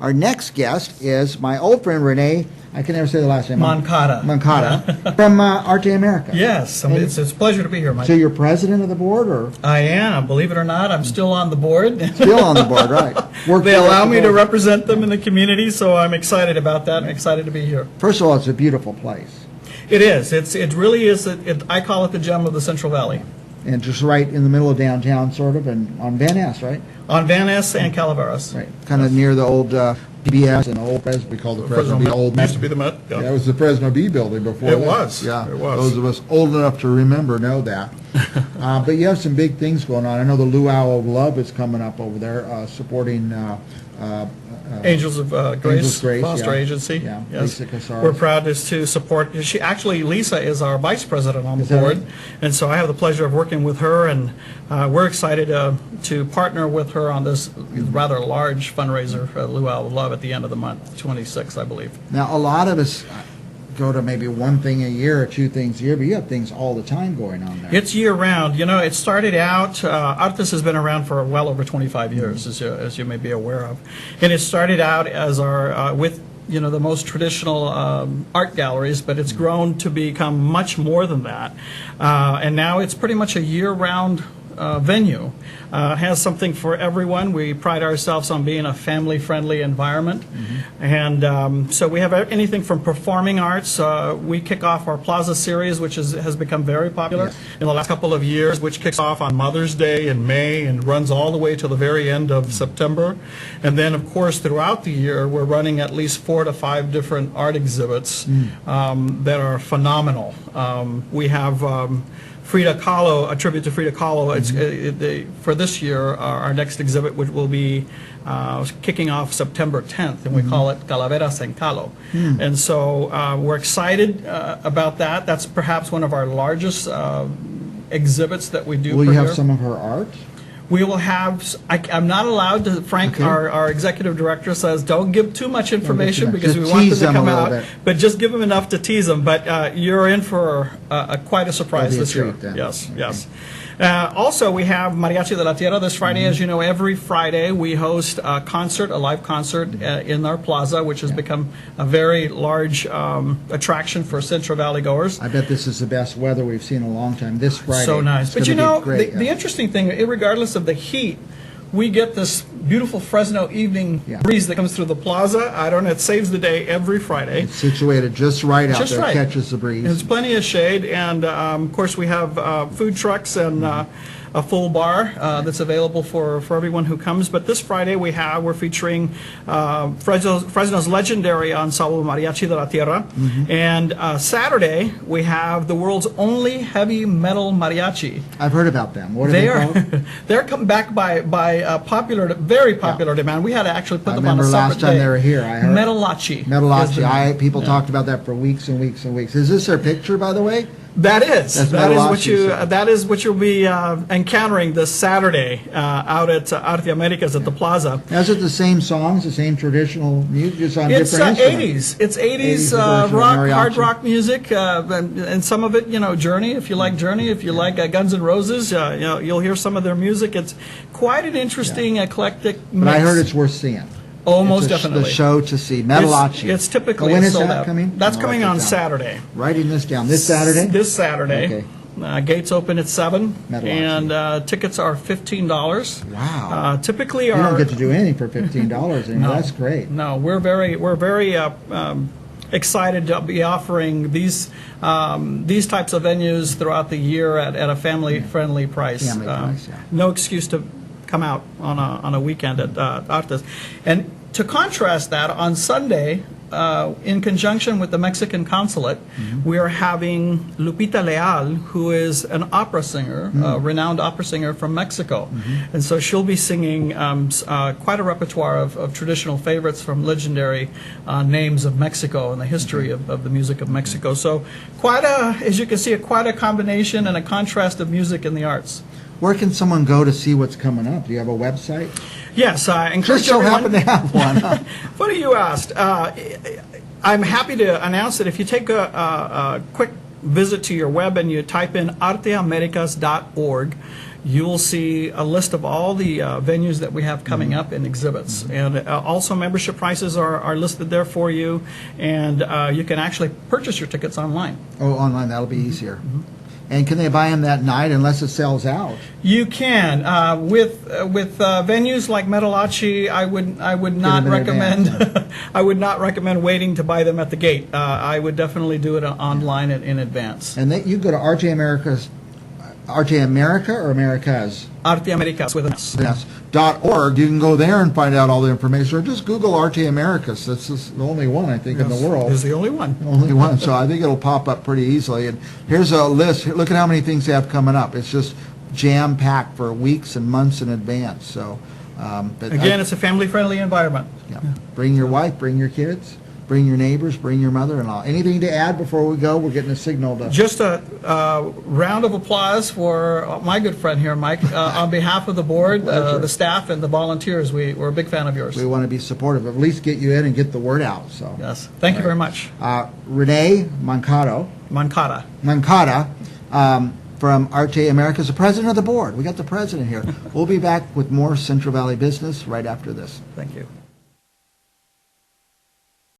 Our next guest is my old friend Rene. I can never say the last name. Moncada. Moncada from Arte America. Yes, it's a pleasure to be here, Mike. So you're president of the board, or I am. Believe it or not, I'm still on the board. still on the board, right? They allow me to represent them in the community, so I'm excited about that and excited to be here. First of all, it's a beautiful place. It is. It really is. I call it the gem of the Central Valley. And just right in the middle of downtown, sort of, and on Van Ness, right? On Van Ness and Calaveras. Right. Kind of near the old PBS and the old we call the Fresno B. Old used to be the Met. Yeah, it was the Fresno B building before. It was. Yeah, it was. Those of us old enough to remember know that. But you have some big things going on. I know the Luau of Love is coming up over there, supporting Angels of Grace, foster yeah. agency. Yeah, yes. Lisa Casares. We're proud to support. Lisa is our vice president on the board, right? and so I have the pleasure of working with her, and we're excited to partner with her on this rather large fundraiser, Luau of Love, at the end of the month, 26th, I believe. Now, a lot of us go to maybe one thing a year or two things a year, but you have things all the time going on there. It's year-round. You know, it started out, Artes has been around for well over 25 years, as you may be aware of. And it started out as our, with, you know, the most traditional art galleries, but it's grown to become much more than that. And now it's pretty much a year-round venue. It has something for everyone. We pride ourselves on being a family-friendly environment. And so we have anything from performing arts. We kick off our Plaza series, which has become very popular in the last couple of years, which kicks off on Mother's Day in May and runs all the way to the very end of September. And then, of course, throughout the year, we're running at least 4 to 5 different art exhibits that are phenomenal. We have Frida Kahlo, a tribute to Frida Kahlo. For this year, our next exhibit, which will be kicking off September 10th, and we call it Calaveras en Kahlo. And so we're excited about that. That's perhaps one of our largest exhibits that we do. Will per you have year. some of her art? We will have, I'm not allowed to, Frank, our executive director says, don't give too much information because we want them to come out, but just give them enough to tease them. But you're in for quite a surprise this year. Yes, yes. Also, we have Mariachi de la Tierra this Friday. As you know, every Friday we host a concert, a live concert in our plaza, which has become a very large attraction for Central Valley goers. I bet this is the best weather we've seen in a long time. This Friday. So nice. But you know, the interesting thing, regardless of the heat, we get this beautiful Fresno evening breeze that comes through the plaza. I don't know, it saves the day every Friday. It's situated just right out there, catches the breeze. There's plenty of shade, and of course we have food trucks and a full bar that's available for everyone who comes. But this Friday we're featuring Fresno's legendary ensemble Mariachi de la Tierra, and Saturday we have the world's only heavy metal mariachi. I've heard about them. What are they called? They're come back by very popular demand. We had to actually put them on a separate day. I remember last time they were here. I heard Metalachi. Metalachi. People talked about that for weeks and weeks and weeks. Is this their picture, by the way? That is Metalachi, that is what you'll be encountering this Saturday out at Arte Americas at the Plaza. Now, is it the same songs, the same traditional music, just on it's different instruments? It's 80s rock, hard rock music, and some of it, you know, Journey. If you like Journey, if you like Guns N' Roses, you know, you'll hear some of their music. It's quite an interesting, eclectic mix. But I heard it's worth seeing. Oh, most definitely. The show to see. Metalachi. It's typically when is sold that out. coming? That's coming on Saturday. Writing this down. This Saturday? This Saturday. Okay. Gates open at 7, Metalachi. and tickets are $15. Wow. Typically, you don't get to do anything for $15 anymore. No, that's great. No, we're very excited to be offering these types of venues throughout the year at a family-friendly price. No excuse to come out on a weekend at Artes. And to contrast that, on Sunday, in conjunction with the Mexican consulate, we are having Lupita Leal, who is an opera singer, a renowned opera singer from Mexico. And so she'll be singing quite a repertoire of traditional favorites from legendary names of Mexico and the history of the music of Mexico. So as you can see, quite a combination and a contrast of music and the arts. Where can someone go to see what's coming up? Do you have a website? Yes, I encourage everyone. Just so happen to have one. Funny you asked. I'm happy to announce that if you take a quick visit to your web and you type in arteamericas.org, you will see a list of all the venues that we have coming up and exhibits. And also membership prices are listed there for you, and you can actually purchase your tickets online. Oh, online, that'll be easier. And can they buy them that night unless it sells out? You can. With venues like Metalachi, I would not them in recommend advance, I would not recommend waiting to buy them at the gate. I would definitely do it online in advance. And you go to Arte America's, Arte America or Americas? Arte Americas with an S. Yes. .org. You can go there and find out all the information, or just Google Arte Americas. That's just the only one, I think, in the world. Is the only one. Only one, so I think it'll pop up pretty easily. And here's a list. Look at how many things they have coming up. It's just jam-packed for weeks and months in advance. So, but Again, it's a family-friendly environment. yeah. Bring your wife, bring your kids, bring your neighbors, bring your mother-in-law. Anything to add before we go? We're getting a signal to... Just a round of applause for my good friend here, Mike. On behalf of the board, the staff, and the volunteers, we're a big fan of yours. We want to be supportive. At least get you in and get the word out. So, Yes. Thank you very much. Rene Moncada, from Arte America, is the president of the board. We got the president here. We'll be back with more Central Valley business right after this. Thank you.